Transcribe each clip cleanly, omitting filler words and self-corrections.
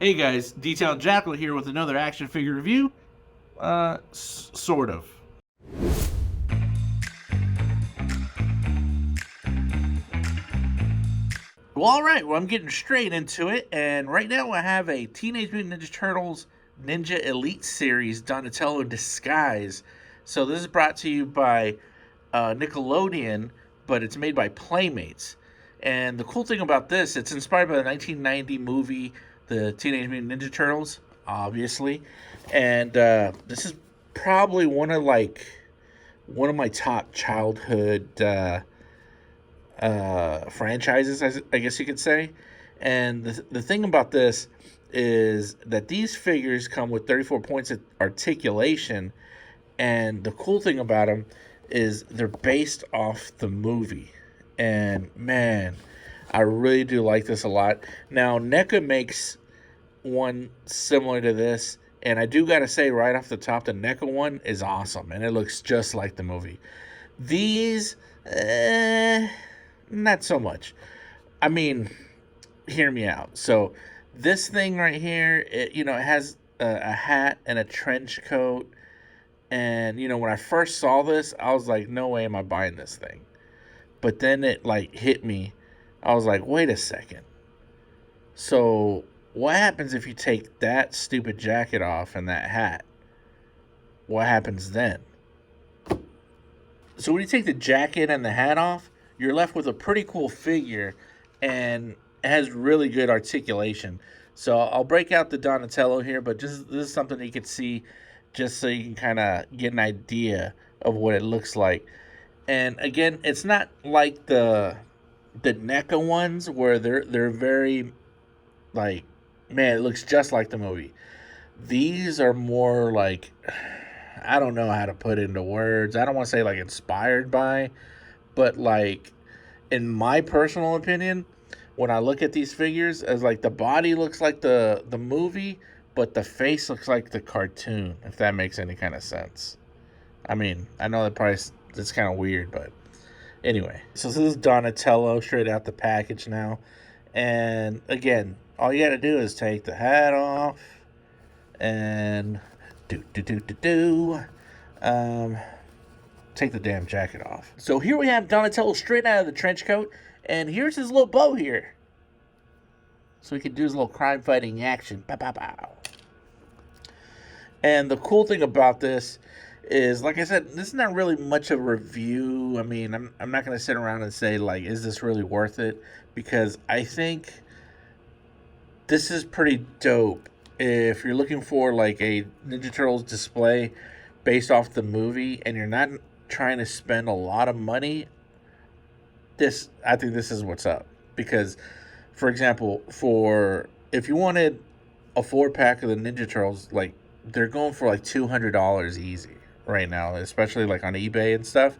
Hey guys, Detailed Jackal here with another action figure review. Sort of. Well, alright, I'm getting straight into it, and right now I have a Teenage Mutant Ninja Turtles Ninja Elite Series Donatello Disguise. So this is brought to you by Nickelodeon, but it's made by Playmates. And the cool thing about this, it's inspired by the 1990 movie, The Teenage Mutant Ninja Turtles, obviously. And this is probably one of my top childhood franchises, I guess you could say. And the thing about this is that these figures come with 34 points of articulation, and the cool thing about them is they're based off the movie. And man, I really do like this a lot. Now, NECA makes one similar to this, and I do gotta say right off the top, the NECA one is awesome, and it looks just like the movie. These, not so much. I mean, hear me out. So, this thing right here, it has a hat and a trench coat. And, when I first saw this, I was like, no way am I buying this thing. But then it, hit me. I was like, wait a second. So, what happens if you take that stupid jacket off and that hat? What happens then? So, when you take the jacket and the hat off, you're left with a pretty cool figure, and it has really good articulation. So, I'll break out the Donatello here, but this is something you can see just so you can kind of get an idea of what it looks like. And again, it's not like the NECA ones where they're very man, it looks just like the movie. These are more like, I don't know how to put it into words. I don't want to say inspired by, but in my personal opinion, when I look at these figures, as the body looks like the movie, but the face looks like the cartoon, if that makes any kind of sense. I mean, I know that's kind of weird, but anyway. So this is Donatello straight out the package now. And again, all you gotta do is take the hat off and take the damn jacket off. So here we have Donatello straight out of the trench coat, and here's his little bow here. So he can do his little crime fighting action. Pow, pow, pow. And the cool thing about this is, like I said, this is not really much of a review. I mean, I'm not going to sit around and say, is this really worth it? Because I think this is pretty dope. If you're looking for, a Ninja Turtles display based off the movie and you're not trying to spend a lot of money, I think this is what's up. Because, for example, if you wanted a 4-pack of the Ninja Turtles, they're going for $200 easy right now, especially on eBay and stuff.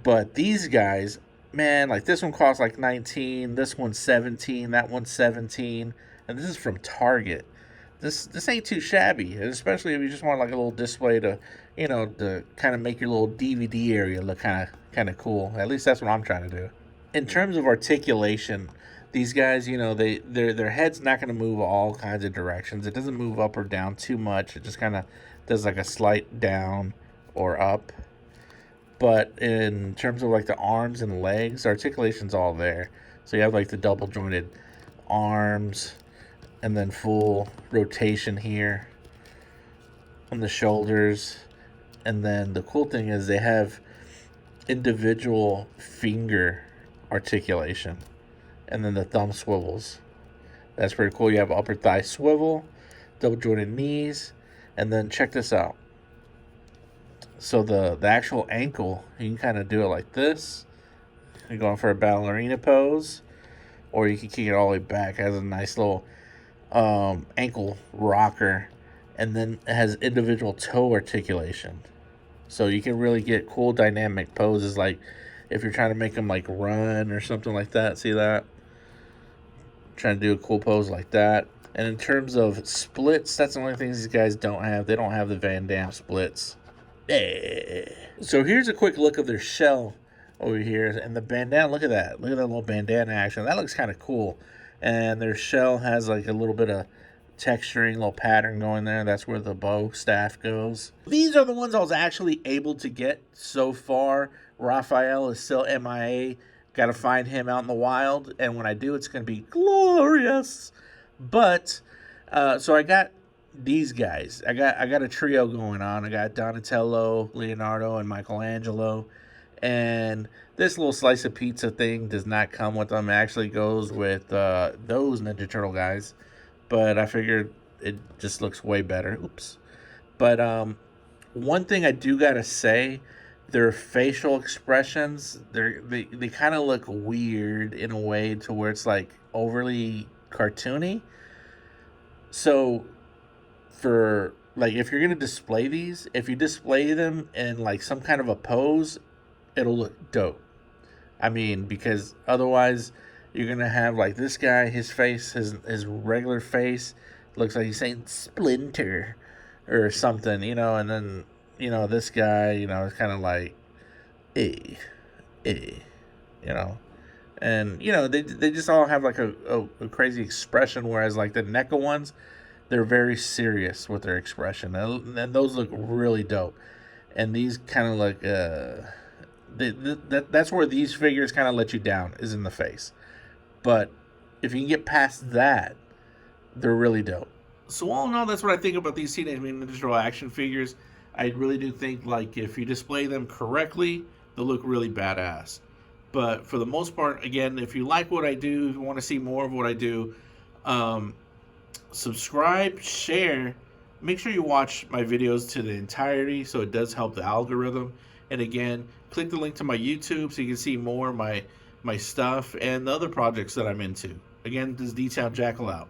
But these guys, man, this one costs $19, this one's $17, that one's $17, and this is from Target. This ain't too shabby, especially if you just want a little display to, to kind of make your little DVD area look kind of cool. At least that's what I'm trying to do. In terms of articulation, these guys, their head's not going to move all kinds of directions. It doesn't move up or down too much. It just kind of does a slight down or up. But in terms of the arms and legs, articulation's all there. So you have the double jointed arms, and then full rotation here on the shoulders. And then the cool thing is they have individual finger articulation. And then the thumb swivels. That's pretty cool. You have upper thigh swivel, double jointed knees, and then check this out. So the actual ankle, you can kind of do it like this. You're going for a ballerina pose, or you can kick it all the way back. It has a nice little ankle rocker, and then it has individual toe articulation. So you can really get cool dynamic poses, if you're trying to make them run or something like that. See that? Trying to do a cool pose like that. And in terms of splits, that's the only things these guys don't have. They don't have the Van Damme splits. So here's a quick look of their shell over here. And the bandana, look at that. Look at that little bandana action. That looks kind of cool. And their shell has a little bit of texturing, little pattern going there. That's where the bow staff goes. These are the ones I was actually able to get so far. Raphael is still MIA. Got to find him out in the wild, and when I do, it's going to be glorious. But so I got these guys. I got a trio going on. I got Donatello, Leonardo, and Michelangelo. And this little slice of pizza thing does not come with them. It actually goes with those Ninja Turtle guys. But I figured it just looks way better. Oops. But one thing I do gotta say, their facial expressions, they kind of look weird in a way to where it's like overly cartoony. So for like if you're gonna display these, if you display them in like some kind of a pose, it'll look dope. I mean, because otherwise you're gonna have like this guy, his face, his regular face looks like he's saying Splinter or something, and then this guy, is kind of like eh, you know, and they just all have like a crazy expression, whereas like the NECA ones, they're very serious with their expression, and those look really dope, and these kind of like that's where these figures kind of let you down, is in the face. But if you can get past that, they're really dope. So all in all, that's what I think about these Teenage Mutant Ninja Turtle action figures. I really do think like if you display them correctly, they'll look really badass. But for the most part, again, if you like what I do, if you want to see more of what I do, um, subscribe, share. Make sure you watch my videos to the entirety, so it does help the algorithm. And again, click the link to my YouTube so you can see more of my stuff and the other projects that I'm into. Again, this is D-Town Jackal out.